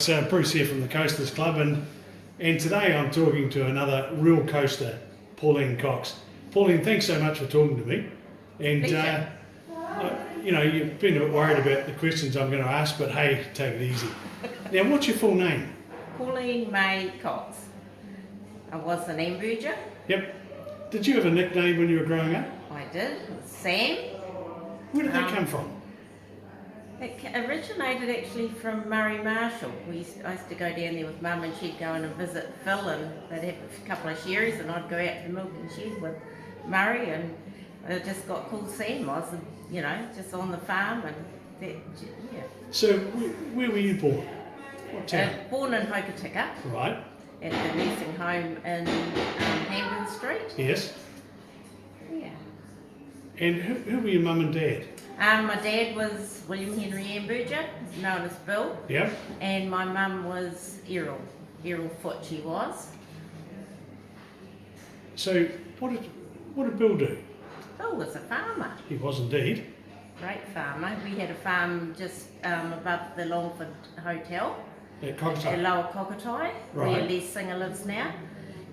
It's Bruce here from the Coasters Club, and today I'm talking to another real coaster, Pauline Cox. Pauline, thanks so much for talking to me. And you've been a bit worried about the questions I'm going to ask, but hey, take it easy. Now, what's your full name? Pauline Cox. I was an Amberger. Yep. Did you have a nickname when you were growing up? I did. Sam. Where did that come from? It originated actually from Murray Marshall. I used to go down there with Mum, and she'd go in and visit Phil, and they'd have a couple of sherries, and I'd go out to the milking shed with Murray, and I just got called Sam. I was, just on the farm, and that, yeah. So, where were you born? What town? Born in Hokitika. Right. At the nursing home in Hamden Street. Yes. Yeah. And who were your mum and dad? My dad was William Henry Amberger, known as Bill. Yep. And my mum was Errol Foote, she was. So, what did Bill do? Bill was a farmer. He was indeed. Great farmer. We had a farm just above the Longford Hotel. At Cockatoo. Lower Cockatoo, Right. where Les Singer lives now.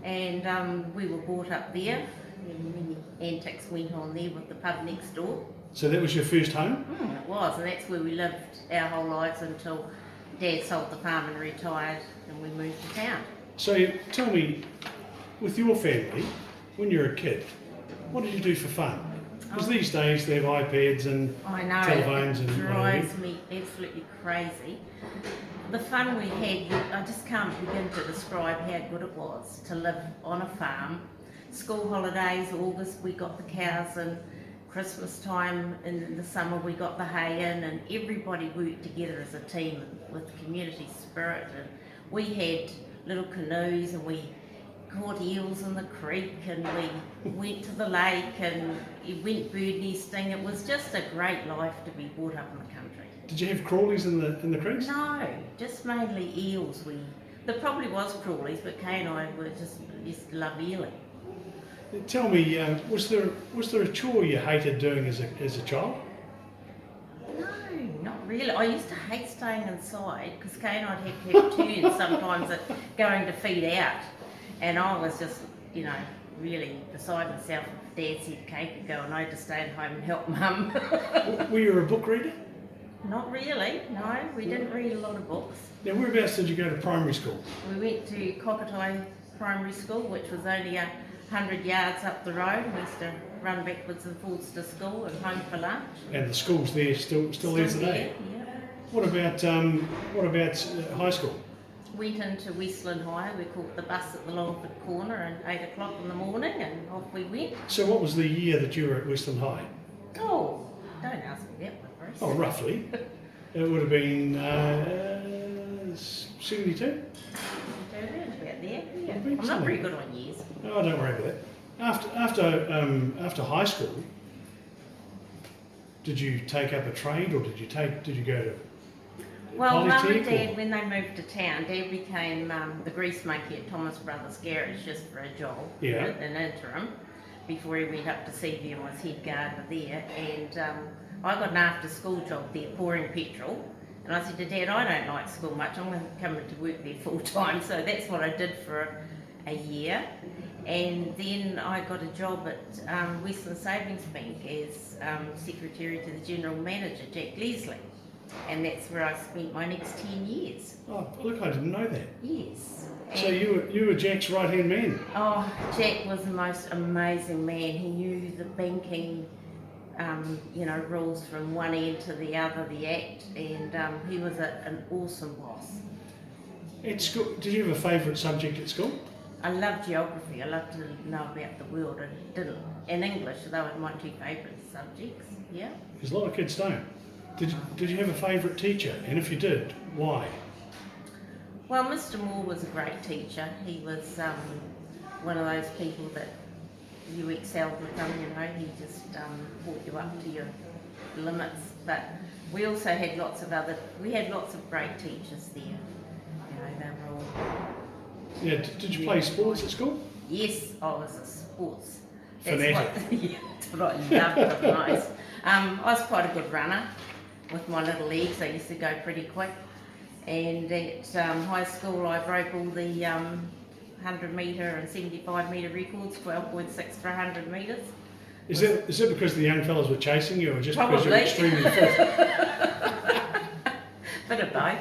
And we were brought up there. Many antics went on there with the pub next door. So that was your first home? It was, and that's where we lived our whole lives until Dad sold the farm and retired, and we moved to town. So tell me, with your family, when you were a kid, what did you do for fun? Because these days they have iPads and I know, telephones and it drives me absolutely crazy. The fun we had, I just can't begin to describe how good it was to live on a farm. School holidays, August, we got the cows in. Christmas time in the summer we got the hay in, and everybody worked together as a team with community spirit, and we had little canoes, and we caught eels in the creek, and we went to the lake and went bird nesting. It was just a great life to be brought up in the country. Did you have crawlies in the creeks? No, just mainly eels. There probably was crawlies, but Kay and I used to love eeling. Tell me, was there a chore you hated doing as a child? No, not really. I used to hate staying inside because Kay and I'd have to have turns sometimes at going to feed out, and I was just, really beside myself. Dad said Kay could go and I had to stay at home and help Mum. Were you a book reader? Not really, no. We didn't read a lot of books. Now, whereabouts did you go to primary school? We went to Cockatoo Primary School, which was only 100 yards up the road. We used to run backwards and forwards to school and home for lunch. And the school's there still there today? Yeah. What about high school? Went into Westland High. We caught the bus at the Longford corner at 8 o'clock in the morning, and off we went. So what was the year that you were at Westland High? Oh, don't ask me that one, Bruce. Oh, roughly. It would have been 72? About there, yeah. I'm not very good on years. Oh, don't worry about that. After high school, did you take up a trade, or did you go to Well, Mum and Polytech, Dad, when they moved to town, Dad became the grease monkey at Thomas Brothers Garage just for a job, an interim, before he went up to Seaview and was head gardener there. And I got an after-school job there, pouring petrol. And I said to Dad, I don't like school much, I'm going to come to work there full time. So that's what I did for a year. And then I got a job at Westland Savings Bank as secretary to the general manager, Jack Leslie. And that's where I spent my next 10 years. Oh, look, I didn't know that. Yes. So you were Jack's right-hand man? Oh, Jack was the most amazing man. He knew the banking rules from one end to the other, the act, and he was an awesome boss. At school, did you have a favourite subject at school? I loved geography. I loved to know about the world. And English, they were my two favourite subjects, yeah. Because a lot of kids don't. Did you have a favourite teacher? And if you did, why? Well, Mr. Moore was a great teacher. He was one of those people that you excelled with him, he just brought you up to your limits. But we also had lots of great teachers there. They were all... Yeah, did you play sports at school? Yes, I was a sports fanatic. That's what I loved the most. I was quite a good runner with my little legs. I used to go pretty quick. And at high school I broke all the 100 metre and 75 metre records, 12.6 for 100 metres. Is it because the young fellas were chasing you, or just because Probably. you're extremely fit? Bit of both.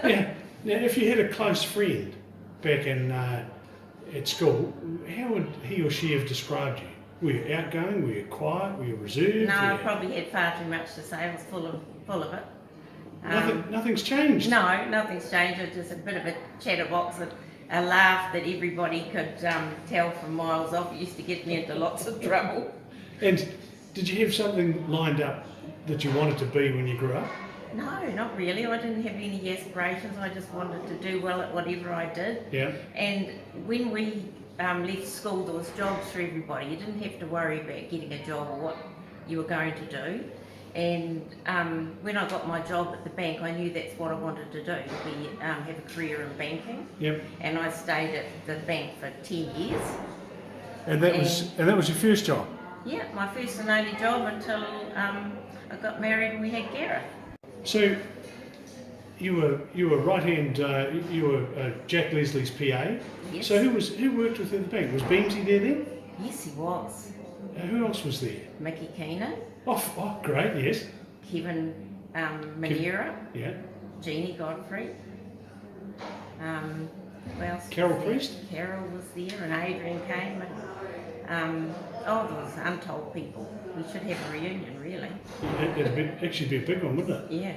Yeah. Now, if you had a close friend back in at school, how would he or she have described you? Were you outgoing? Were you quiet? Were you reserved? No, I probably had far too much to say. I was full of it. Nothing's changed. No, nothing's changed. It's just a bit of a chatterbox, a laugh that everybody could tell from miles off. It used to get me into lots of trouble. And did you have something lined up that you wanted to be when you grew up? No, not really. I didn't have any aspirations. I just wanted to do well at whatever I did. Yeah. And when we left school, there was jobs for everybody. You didn't have to worry about getting a job or what you were going to do. And when I got my job at the bank, I knew that's what I wanted to do, have a career in banking. Yep. And I stayed at the bank for 10 years. And that was your first job? Yeah, my first and only job until I got married and we had Gareth. So you were right hand. You were Jack Leslie's PA. Yes. So who worked with you at the bank? Was Beamsy there then? Yes, he was. Who else was there? Mickey Keenan, Oh, great. Yes. Kevin Manera, Yeah. Jeannie Godfrey. Who else? Carol was there? Priest? Carol was there, and Adrian came. And, there was untold people. We should have a reunion, really. It'd actually be a big one, wouldn't it? Yeah.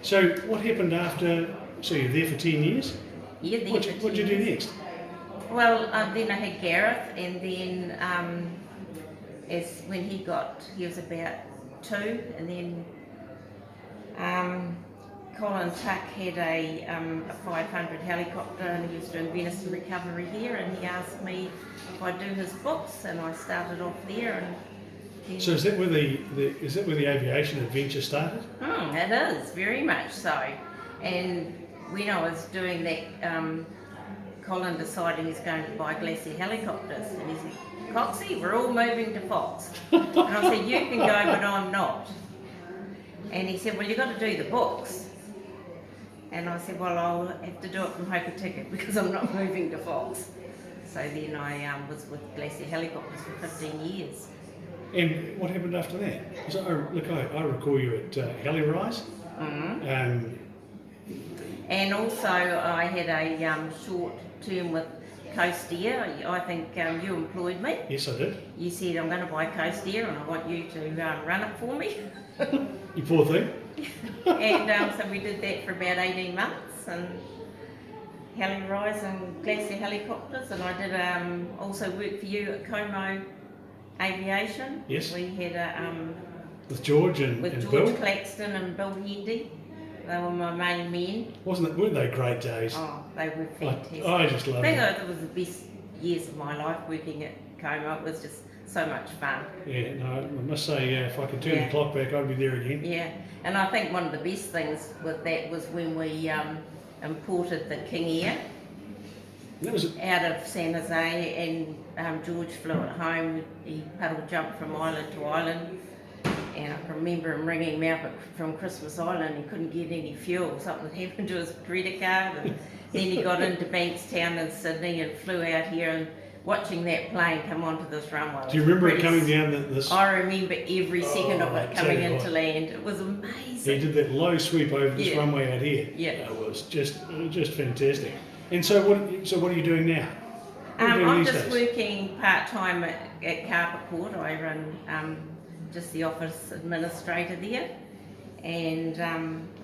So what happened after? So you're there for 10 years. Yeah. There What'd for you 10 do years. next? Well, then I had Gareth, and then when he was about 2, and then Colin Tuck had a 500 helicopter, and he was doing venison recovery here, and he asked me if I'd do his books, and I started off there. And then, So is that where the aviation adventure started? it is very much so. And when I was doing that, Colin decided he's going to buy Glacier helicopters, and he said, "Coxie, we're all moving to Fox." And I said, "You can go, but I'm not." And he said, "Well, you've got to do the books." And I said, "Well, I'll have to do it from Hokitika because I'm not moving to Fox." So then I was with Glacier Helicopters for 15 years. And what happened after that? So, I recall you at Helirise. Mm-hmm. And also I had a short term with Coast Air. I think you employed me. Yes, I did. You said, "I'm going to buy Coast Air and I want you to run it for me." You poor thing. And so we did that for about 18 months, and Helirise and Glacier Helicopters, and I did also work for you at Como Aviation. Yes. We had With George and George Bill. Claxton and Bill Hendy. They were my main men. Weren't they great days? Oh, they were fantastic. I just loved I think it. it was the best years of my life working at Como. It was just so much fun. Yeah, no, I must say, if I could turn the clock back, I'd be there again. Yeah, and I think one of the best things with that was when we imported the King Air That was out of San Jose, and George flew it home. He paddle jumped from island to island, and I can remember him ringing me up from Christmas Island. He couldn't get any fuel. Something happened to his credit card, and then he got into Bankstown in Sydney and flew out here. And watching that plane come onto this runway. Do you remember it coming down this? I remember every second of it coming into what. land. It was amazing. He did that low sweep over this runway out here. Yeah. It was just fantastic. And so what are you doing now? What are you doing I'm these just days? working part-time at Carpet Court. I run just the office administrator there. And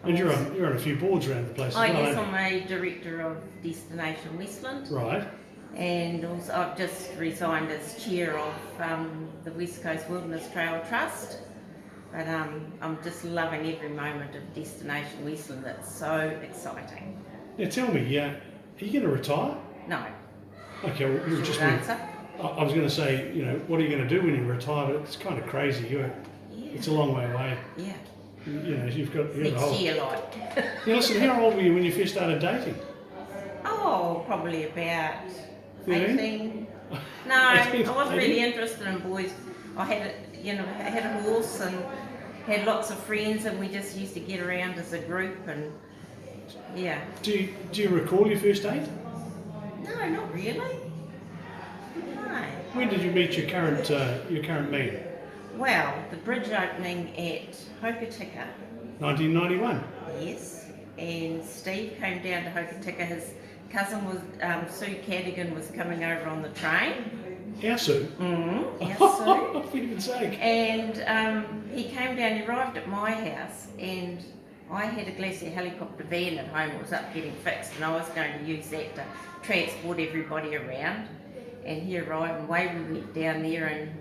you're on a few boards around the place as well, yes, aren't I'm a director of Destination Westland. you? Right. And also I've just resigned as chair of the West Coast Wilderness Trail Trust. But I'm just loving every moment of Destination Westland. It's so exciting. Now tell me, are you going to retire? No. Okay, well, you'll just Short be, answer. I was going to say, what are you going to do when you retire? But it's kind of crazy. It's a long way away. Yeah. You've got the Next whole. year, like. Now listen, how old were you when you first started dating? Oh, probably about 13? 18. No, I 18, wasn't really 18? interested in boys. I had a horse and had lots of friends, and we just used to get around as a group and Yeah. Do you recall your first date? No, not really. No. When did you meet your current man? Well, the bridge opening at Hokitika, 1991. yes, and Steve came down to Hokitika. His cousin was, Sue Cadigan, was coming over on the train. Our Sue? Yes, For goodness sake. And he came down, he arrived at my house, and I had a Glacier helicopter van at home. It was up getting fixed, and I was going to use that to transport everybody around. And he arrived, and away we went down there, and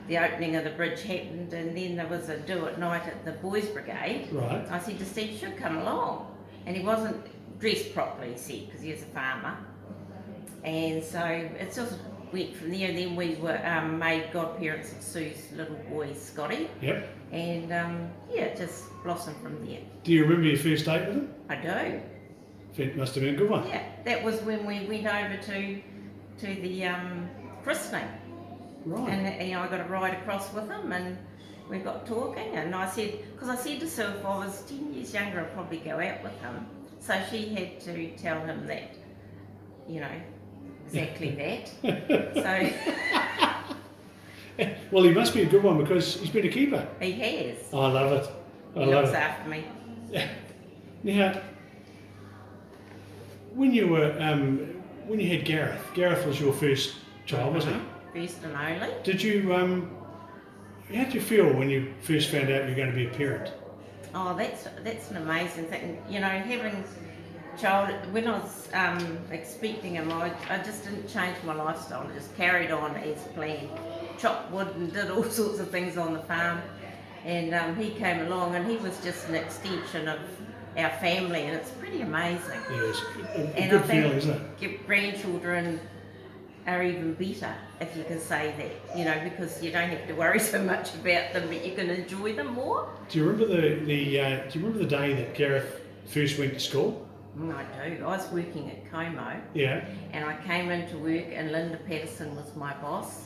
the opening of the bridge happened, and then there was a do at night at the Boys Brigade. Right. I said to Steve, you should come along. And he wasn't dressed properly, he said, because he was a farmer. And so it sort of went from there, and then we were made godparents of Sue's little boy, Scotty. Yep. And it just blossomed from there. Do you remember your first date with him? I do. It must have been a good one. Yeah, that was when we went over to the christening. Right. And I got a ride across with him, and we got talking, and I said, because I said to Sue, if I was 10 years younger, I'd probably go out with him. So she had to tell him that, exactly that. So Well, he must be a good one because he's been a keeper. he has. Oh, I love it. He looks after me. Now, when you had Gareth was your first child, wasn't he? First and only. Did you, how did you feel when you first found out you were going to be a parent? Oh, that's an amazing thing. Having child, when I was expecting him, I just didn't change my lifestyle. I just carried on as planned. Chopped wood and did all sorts of things on the farm. And he came along, and he was just an extension of our family, and it's pretty amazing. Yes, a And good I feeling, think isn't it? grandchildren are even better, if you can say that, because you don't have to worry so much about them, but you can enjoy them more. Do you remember do you remember the day that Gareth first went to school? I do. I was working at Como, Yeah. and I came into work, and Linda Patterson was my boss,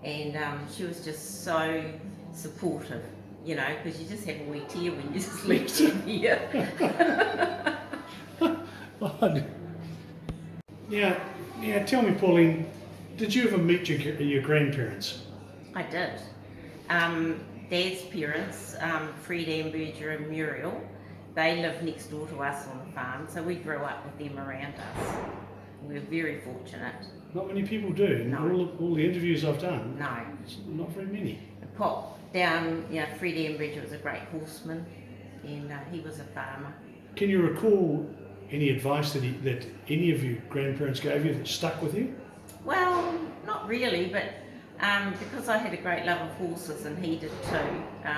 and she was just so supportive, because you just have a wee tear when you just left in here. Yeah, tell me, Pauline, did you ever meet your grandparents? I did. Dad's parents, Fred Amberger and Muriel, they lived next door to us on the farm, so we grew up with them around us. We were very fortunate. Not many people do. No. All the interviews I've done, No. it's not very many. Pop down, Fred Amberger was a great horseman, and he was a farmer. Can you recall any advice that any of your grandparents gave you that stuck with you? Well, not really, but because I had a great love of horses, and he did too.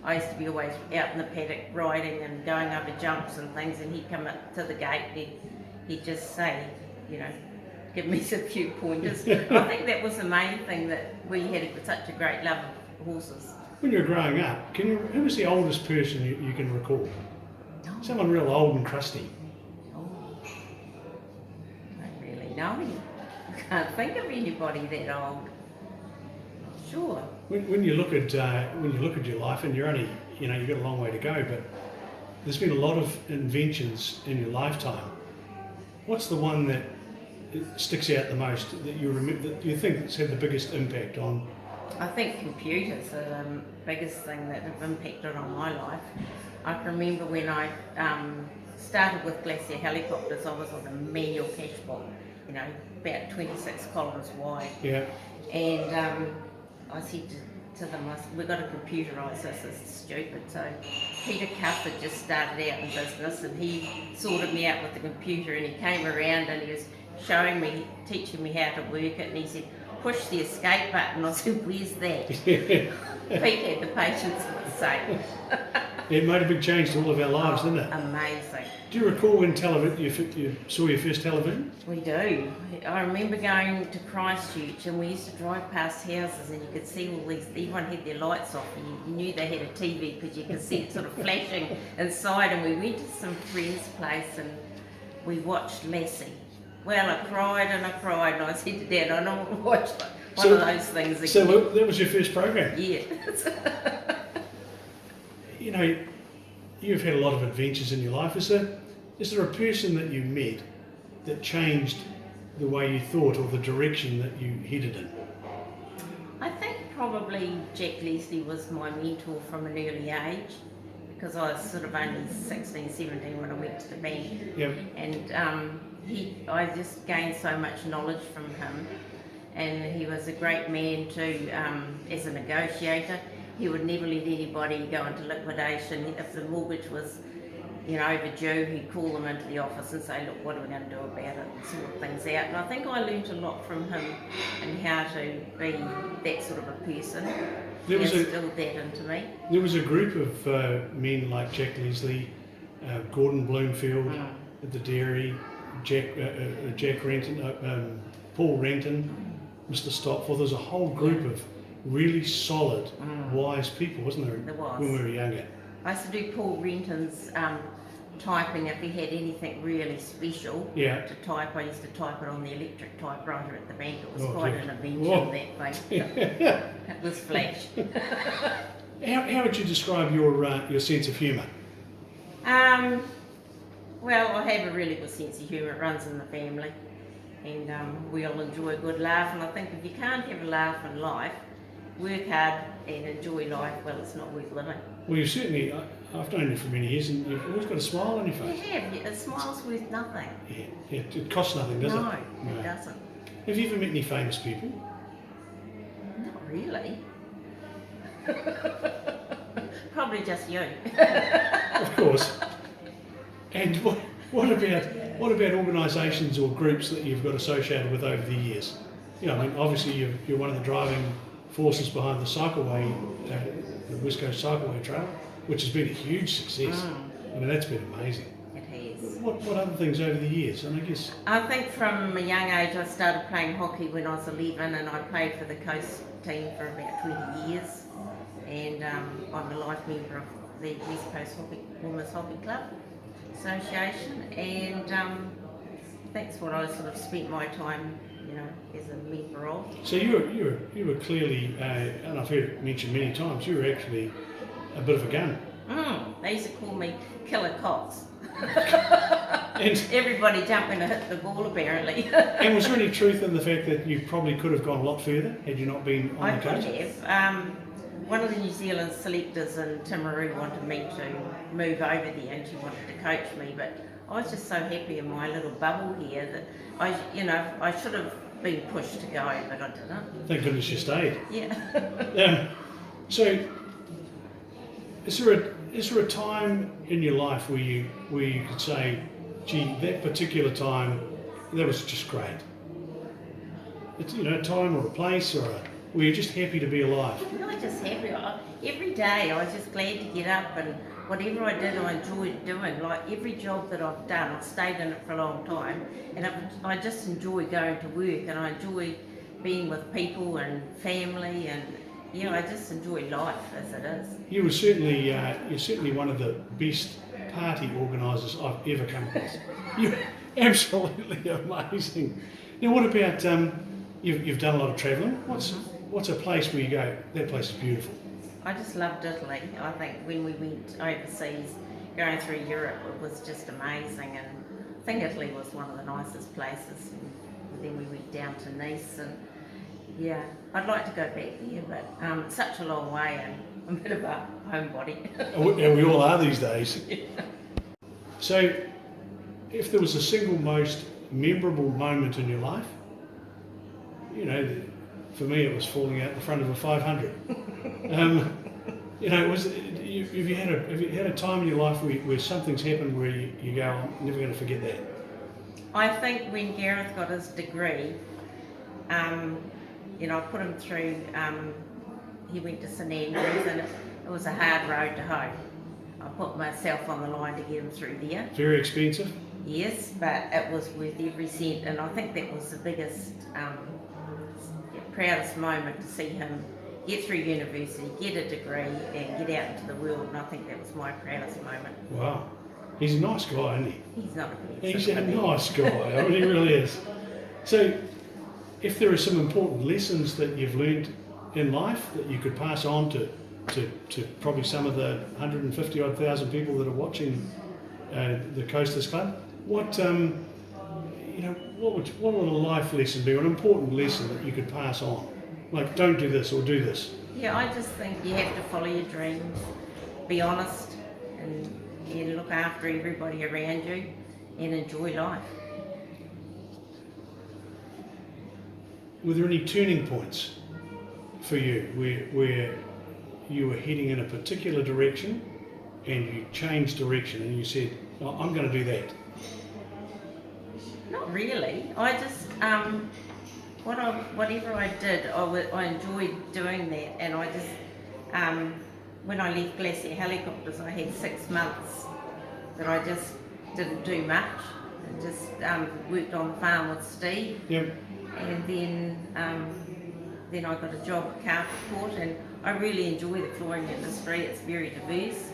I used to be always out in the paddock riding and going over jumps and things, and he'd come up to the gate and he'd just say, give me a few pointers. I think that was the main thing, that we had such a great love of horses. When you were growing up, who was the oldest person you can recall? No. Someone real old and crusty. Oh, I don't really know. I can't think of anybody that old. Sure. When you look at your life, and you're only you've got a long way to go, but there's been a lot of inventions in your lifetime. What's the one that sticks out the most, that you remember, that you think has had the biggest impact on? I think computers are the biggest thing that have impacted on my life. I can remember when I started with Glacier helicopters, I was on a manual cash box, about 26 columns wide. Yeah. And I said to them, we've got to computerise this, it's stupid. So Peter Cuff had just started out in business, and he sorted me out with the computer, and he came around and he was teaching me how to work it, and he said, push the escape button. I said, where's that? Pete had the patience of the saint. It made a big change to all of our lives, didn't it? Amazing. Do you recall when you saw your first television? We do. I remember going to Christchurch, and we used to drive past houses, and you could see all these, everyone had their lights off, and you knew they had a TV because you could see it sort of flashing inside. And we went to some friend's place, and we watched Lassie. Well, I cried, and I said to Dad, I don't want to watch one of those things again. So that was your first program? Yeah. You've had a lot of adventures in your life. Is there Is there a person that you met that changed the way you thought or the direction that you headed in? I think probably Jack Leslie was my mentor from an early age, because I was sort of only 16, 17 when I went to the bank. Yep. And I just gained so much knowledge from him, and he was a great man too, as a negotiator. He would never let anybody go into liquidation. If the mortgage was, overdue, he'd call them into the office and say, look, what are we going to do about it, and sort things out. And I think I learnt a lot from him and how to be that sort of a person. He instilled that into me. There was a group of men like Jack Leslie, Gordon Bloomfield at the dairy, Jack Renton, Paul Renton, Mr. Stopforth. There's a whole group of really solid, wise people, wasn't there? There was. When we were younger. I used to do Paul Renton's typing if he had anything really special to type. I used to type it on the electric typewriter at the bank. It was quite an invention, that thing. It was flash. How would you describe your sense of humour? Well, I have a really good sense of humour. It runs in the family, and we all enjoy a good laugh. And I think if you can't have a laugh in life, work hard and enjoy life, well, it's not worth living. Well, you certainly, I've known you for many years, and you've always got a smile on your face. You have. A smile's worth nothing. Yeah, it costs nothing, does it? No, it doesn't. Have you ever met any famous people? Not really. Probably just you. Of course. And what about organisations or groups that you've got associated with over the years? Obviously you're one of the driving forces behind the cycleway, the West Coast Cycleway Trail, which has been a huge success. That's been amazing. It has. What other things over the years? And I think from a young age I started playing hockey when I was 11, and I played for the Coast team for about 20 years. And I'm a life member of the West Coast Women's Hockey Club Association, and that's what I sort of spent my time, as a member of. So you were clearly, and I've heard it mentioned many times, you were actually a bit of a gun. They used to call me Killer Cox. And everybody jumping to hit the ball, apparently. And was there any truth in the fact that you probably could have gone a lot further had you not been on the coast? I could have. One of the New Zealand selectors in Timaru wanted me to move over there, and she wanted to coach me, but I was just so happy in my little bubble here that I should have been pushed to go, but I didn't. Thank goodness you stayed. Yeah. So, is there a time in your life where you could say, gee, that particular time, that was just great? It's a time or a place were you just happy to be alive? Not just happy. Every day I was just glad to get up, and whatever I did I enjoyed doing. Like every job that I've done, I've stayed in it for a long time, and I just enjoy going to work, and I enjoy being with people and family, and I just enjoy life as it is. You're certainly one of the best party organisers I've ever come across. You're absolutely amazing. Now, what about you've done a lot of travelling? What's a place where you go, that place is beautiful? I just loved Italy. I think when we went overseas, going through Europe, it was just amazing, and I think Italy was one of the nicest places. And then we went down to Nice, and I'd like to go back there, but it's such a long way, and I'm a bit of a homebody. And we all are these days. So, if there was a single most memorable moment in your life, for me it was falling out the front of a 500. Have you had a time in your life where something's happened where you go, I'm never going to forget that? I think when Gareth got his degree, I put him through, he went to St Andrews, and it was a hard road to hoe. I put myself on the line to get him through there. Very expensive? Yes, but it was worth every cent, and I think that was the biggest, proudest moment to see him get through university, get a degree, and get out into the world, and I think that was my proudest moment. Wow. He's a nice guy, isn't he? He's not a bad He's a nice guy. I mean, he really is. So, if there are some important lessons that you've learned in life that you could pass on to probably some of the 150 odd thousand people that are watching the Coasters Club. What what would a life lesson be, or an important lesson that you could pass on? Like, don't do this or do this. Yeah, I just think you have to follow your dreams, be honest, and look after everybody around you, and enjoy life. Were there any turning points for you where you were heading in a particular direction and you changed direction and you said, oh, I'm going to do that? Not really. I just, whatever I did, I enjoyed doing that, and I just, when I left Glacier Helicopters, I had 6 months that I just didn't do much. I just worked on the farm with Steve. Yep. And then I got a job at Carpet Court, and I really enjoy the flooring industry. It's very diverse,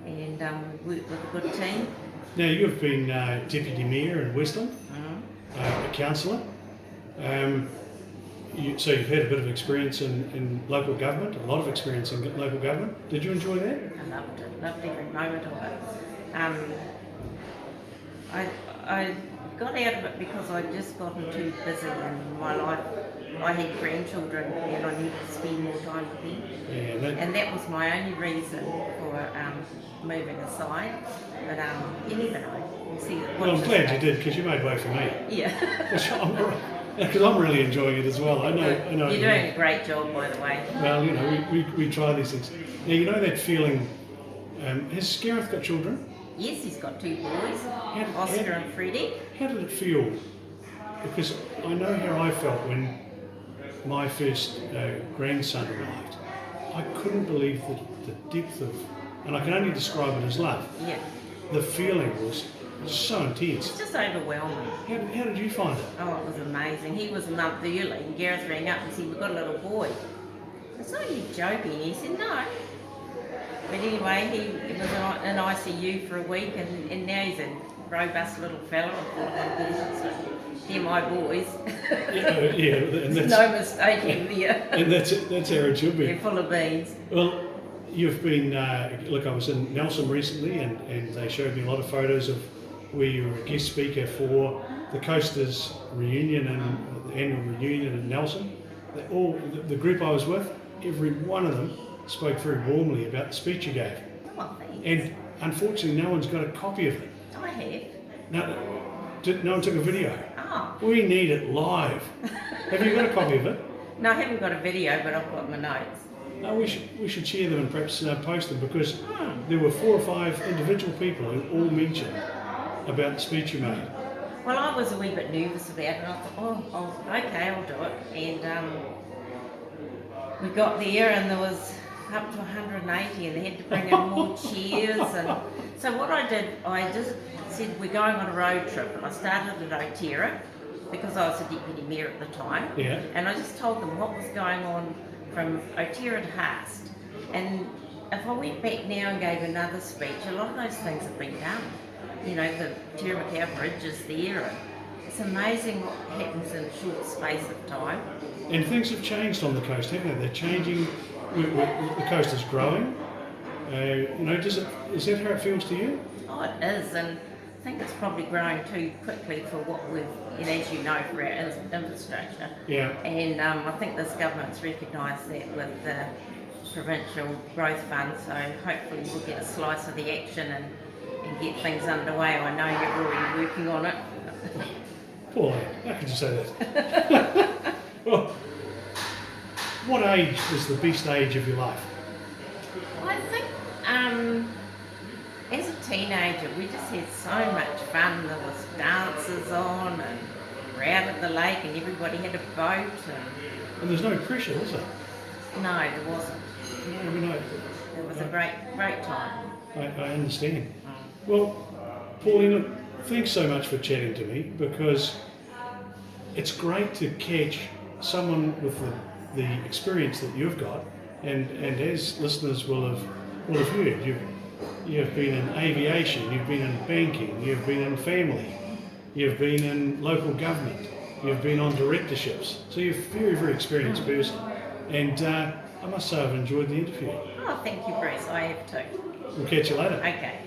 and work with a good team. Now, you've been Deputy Mayor in Westland, a councillor. So you've had a bit of experience in local government, a lot of experience in local government. Did you enjoy that? I loved it, loved every moment of it. I got out of it because I'd just gotten too busy in my life. I had grandchildren and I needed to spend more time with them. Yeah, and that was my only reason for moving aside. But you never know. We'll see. well, I'm glad you did, because you made way for me. Yeah. Because I'm really enjoying it as well. I know. You're doing a great job, by the way. Well, we try these things. Now, you know that feeling. Has Gareth got children? Yes, he's got 2 boys, Oscar and Freddie. How did it feel? Because I know how I felt when my first grandson arrived. I couldn't believe the depth of, and I can only describe it as love. Yeah. The feeling was so intense. It's just overwhelming. How did you find it? Oh, it was amazing. He was a month early, and Gareth rang up and said, we've got a little boy. I said, are you joking? He said, no. But anyway, he was in ICU for a week, and now he's a robust little fella. They're my boys. Yeah, and There's no mistaking there. And that's how it should be. They're full of beans. Well, you've been, look, I was in Nelson recently, and they showed me a lot of photos of where you were a guest speaker for the Coasters reunion and the annual reunion in Nelson. The group I was with, every one of them spoke very warmly about the speech you gave. Oh, thanks. And unfortunately, no one's got a copy of it. I have. No one took a video. Oh. We need it live. Have you got a copy of it? No, I haven't got a video, but I've got my notes. No, we should share them and perhaps post them, because there were 4 or 5 individual people who all mentioned about the speech you made. Well, I was a wee bit nervous about it, and I thought, okay, I'll do it. And we got there, and there was up to 180, and they had to bring in more chairs. And so what I did, I just said, we're going on a road trip, and I started at Otira, because I was a deputy mayor at the time. Yeah. And I just told them what was going on from Otira to Haast. And if I went back now and gave another speech, a lot of those things have been done. You know, the Tiramacow Bridge is there, and it's amazing what happens in a short space of time. And things have changed on the coast, haven't they? They're changing. The coast is growing. Is that how it feels to you? Oh, it is, and I think it's probably growing too quickly for what we've, as you know, for our infrastructure. Yeah. And I think this government's recognised that with the Provincial Growth Fund, so hopefully we'll get a slice of the action and get things underway. I know you're already working on it. Pauline, how could you say that? Well, what age was the best age of your life? I think as a teenager we just had so much fun. There was dances on, and we're out at the lake, and everybody had a boat. And there's no pressure, is there? No, there wasn't. No. It was a great time. I understand. Well, Pauline, look, thanks so much for chatting to me, because it's great to catch someone with the experience that you've got, and as listeners will have heard, you've been in aviation, you've been in banking, you've been in family, you've been in local government, you've been on directorships, so you're a very, very experienced person, and I must say I've enjoyed the interview. Oh, thank you, Bruce. I have too. We'll catch you later. Okay.